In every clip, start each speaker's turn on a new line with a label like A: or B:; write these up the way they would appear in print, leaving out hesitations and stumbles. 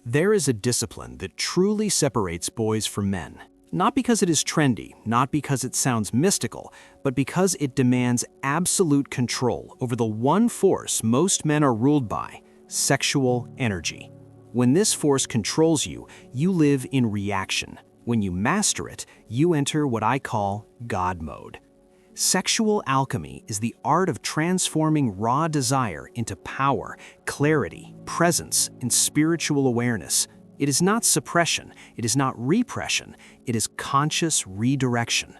A: There is a discipline that truly separates boys from men. Not because it is trendy, not because it sounds mystical, but because it demands absolute control over the one force most men are ruled by: sexual energy. When this force controls you, you live in reaction. When you master it, you enter what I call God mode. Sexual alchemy is the art of transforming raw desire into power, clarity, presence, and spiritual awareness. It is not suppression, it is not repression, it is conscious redirection.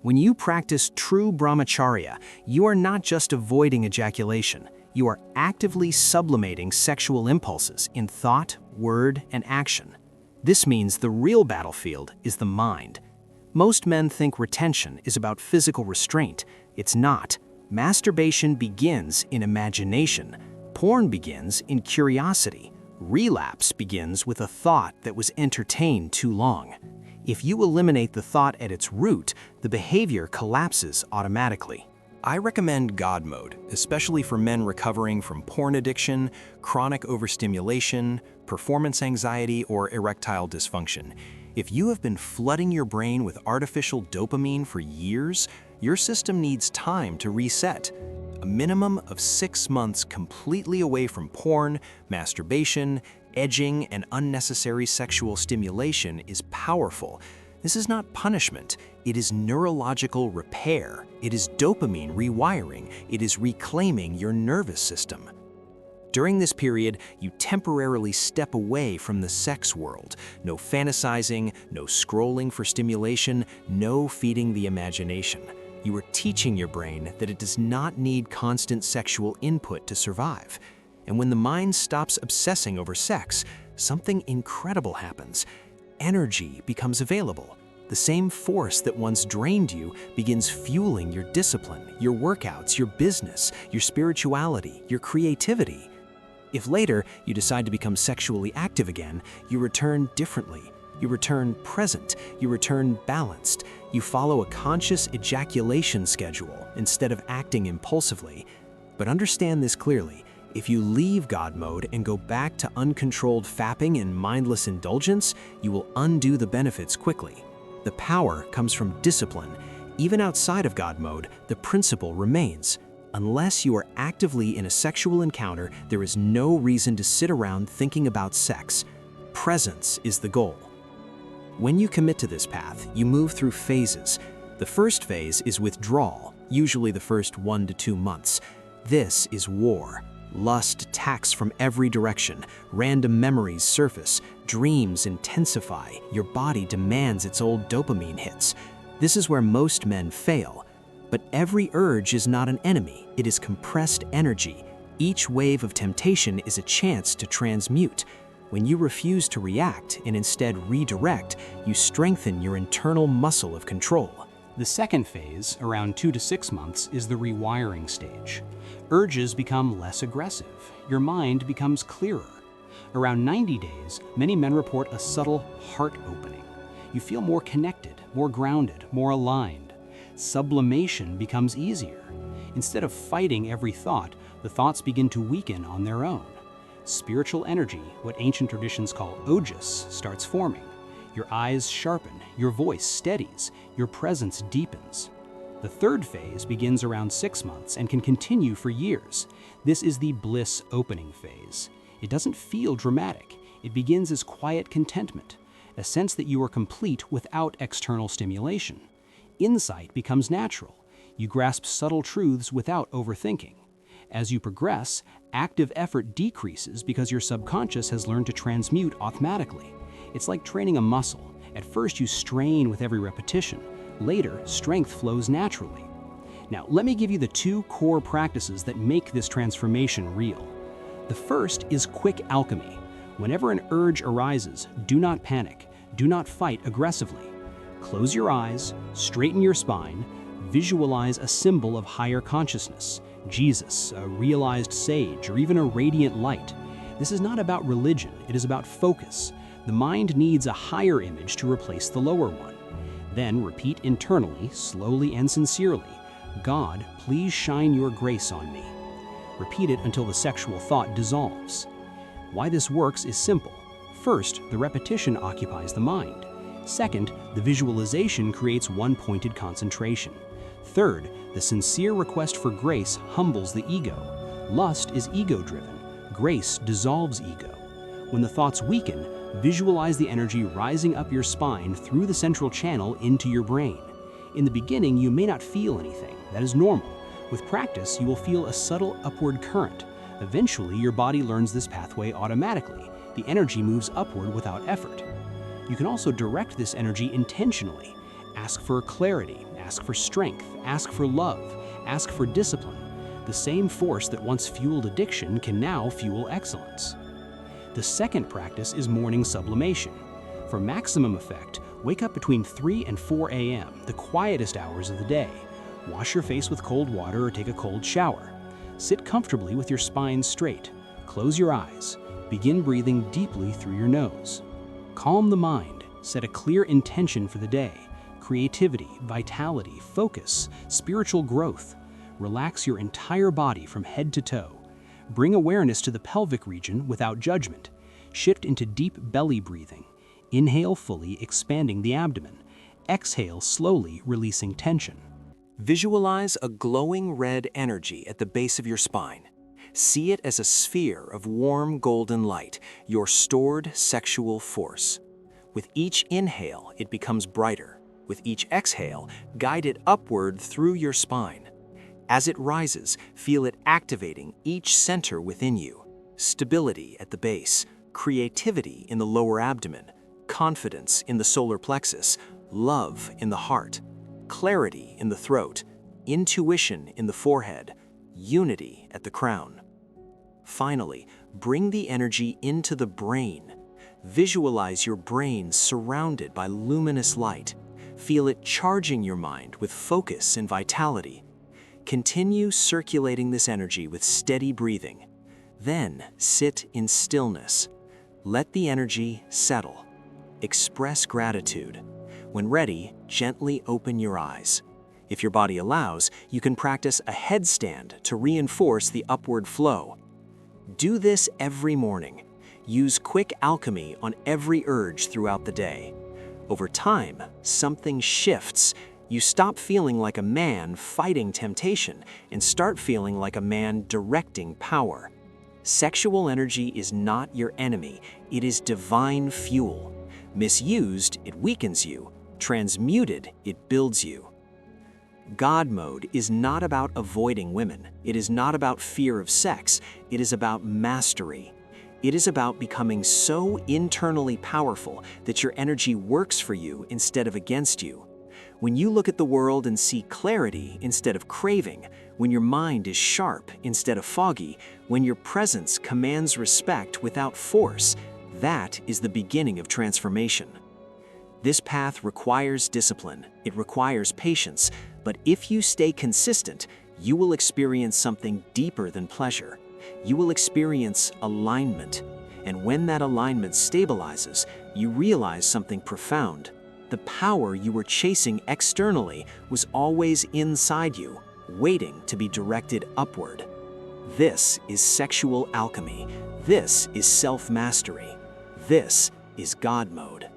A: When you practice true brahmacharya, you are not just avoiding ejaculation, you are actively sublimating sexual impulses in thought, word, and action. This means the real battlefield is the mind. Most men think retention is about physical restraint. It's not. Masturbation begins in imagination. Porn begins in curiosity. Relapse begins with a thought that was entertained too long. If you eliminate the thought at its root, the behavior collapses automatically. I recommend God mode, especially for men recovering from porn addiction, chronic overstimulation, performance anxiety, or erectile dysfunction. If you have been flooding your brain with artificial dopamine for years, your system needs time to reset. A minimum of 6 months completely away from porn, masturbation, edging, and unnecessary sexual stimulation is powerful. This is not punishment, it is neurological repair. It is dopamine rewiring. It is reclaiming your nervous system. During this period, you temporarily step away from the sex world. No fantasizing, no scrolling for stimulation, no feeding the imagination. You are teaching your brain that it does not need constant sexual input to survive. And when the mind stops obsessing over sex, something incredible happens. Energy becomes available. The same force that once drained you begins fueling your discipline, your workouts, your business, your spirituality, your creativity. If later you decide to become sexually active again, you return differently. You return present. You return balanced. You follow a conscious ejaculation schedule instead of acting impulsively. But understand this clearly. If you leave God mode and go back to uncontrolled fapping and mindless indulgence, you will undo the benefits quickly. The power comes from discipline. Even outside of God mode, the principle remains. Unless you are actively in a sexual encounter, there is no reason to sit around thinking about sex. Presence is the goal. When you commit to this path, you move through phases. The first phase is withdrawal, usually the first 1 to 2 months. This is war. Lust attacks from every direction. Random memories surface. Dreams intensify. Your body demands its old dopamine hits. This is where most men fail. But every urge is not an enemy. It is compressed energy. Each wave of temptation is a chance to transmute. When you refuse to react and instead redirect, you strengthen your internal muscle of control.
B: The second phase, around 2 to 6 months, is the rewiring stage. Urges become less aggressive. Your mind becomes clearer. Around 90 days, many men report a subtle heart opening. You feel more connected, more grounded, more aligned. Sublimation becomes easier. Instead of fighting every thought, the thoughts begin to weaken on their own. Spiritual energy, what ancient traditions call ojas, starts forming. Your eyes sharpen, your voice steadies, your presence deepens. The third phase begins around 6 months and can continue for years. This is the bliss opening phase. It doesn't feel dramatic. It begins as quiet contentment, a sense that you are complete without external stimulation. Insight becomes natural. You grasp subtle truths without overthinking. As you progress, active effort decreases because your subconscious has learned to transmute automatically. It's like training a muscle. At first, you strain with every repetition. Later, strength flows naturally. Now, let me give you the 2 core practices that make this transformation real. The first is quick alchemy. Whenever an urge arises, do not panic. Do not fight aggressively. Close your eyes, straighten your spine, visualize a symbol of higher consciousness, Jesus, a realized sage, or even a radiant light. This is not about religion, it is about focus. The mind needs a higher image to replace the lower one. Then repeat internally, slowly and sincerely, God, please shine your grace on me. Repeat it until the sexual thought dissolves. Why this works is simple. First, the repetition occupies the mind. Second, the visualization creates one-pointed concentration. Third, the sincere request for grace humbles the ego. Lust is ego-driven. Grace dissolves ego. When the thoughts weaken, visualize the energy rising up your spine through the central channel into your brain. In the beginning, you may not feel anything. That is normal. With practice, you will feel a subtle upward current. Eventually, your body learns this pathway automatically. The energy moves upward without effort. You can also direct this energy intentionally. Ask for clarity, ask for strength, ask for love, ask for discipline. The same force that once fueled addiction can now fuel excellence. The second practice is morning sublimation. For maximum effect, wake up between 3 and 4 a.m., the quietest hours of the day. Wash your face with cold water or take a cold shower. Sit comfortably with your spine straight. Close your eyes. Begin breathing deeply through your nose. Calm the mind. Set a clear intention for the day. Creativity, vitality, focus, spiritual growth. Relax your entire body from head to toe. Bring awareness to the pelvic region without judgment. Shift into deep belly breathing. Inhale fully, expanding the abdomen. Exhale slowly, releasing tension.
A: Visualize a glowing red energy at the base of your spine. See it as a sphere of warm golden light, your stored sexual force. With each inhale, it becomes brighter. With each exhale, guide it upward through your spine. As it rises, feel it activating each center within you. Stability at the base, creativity in the lower abdomen, confidence in the solar plexus, love in the heart, clarity in the throat, intuition in the forehead, unity at the crown. Finally, bring the energy into the brain. Visualize your brain surrounded by luminous light. Feel it charging your mind with focus and vitality. Continue circulating this energy with steady breathing. Then sit in stillness. Let the energy settle. Express gratitude. When ready, gently open your eyes. If your body allows, you can practice a headstand to reinforce the upward flow. Do this every morning. Use quick alchemy on every urge throughout the day. Over time, something shifts. You stop feeling like a man fighting temptation and start feeling like a man directing power. Sexual energy is not your enemy, it is divine fuel. Misused, it weakens you. Transmuted, it builds you. God mode is not about avoiding women. It is not about fear of sex. It is about mastery. It is about becoming so internally powerful that your energy works for you instead of against you. When you look at the world and see clarity instead of craving, when your mind is sharp instead of foggy, when your presence commands respect without force, that is the beginning of transformation. This path requires discipline, it requires patience, but if you stay consistent, you will experience something deeper than pleasure. You will experience alignment, and when that alignment stabilizes, you realize something profound. The power you were chasing externally was always inside you, waiting to be directed upward. This is sexual alchemy. This is self-mastery. This is God mode.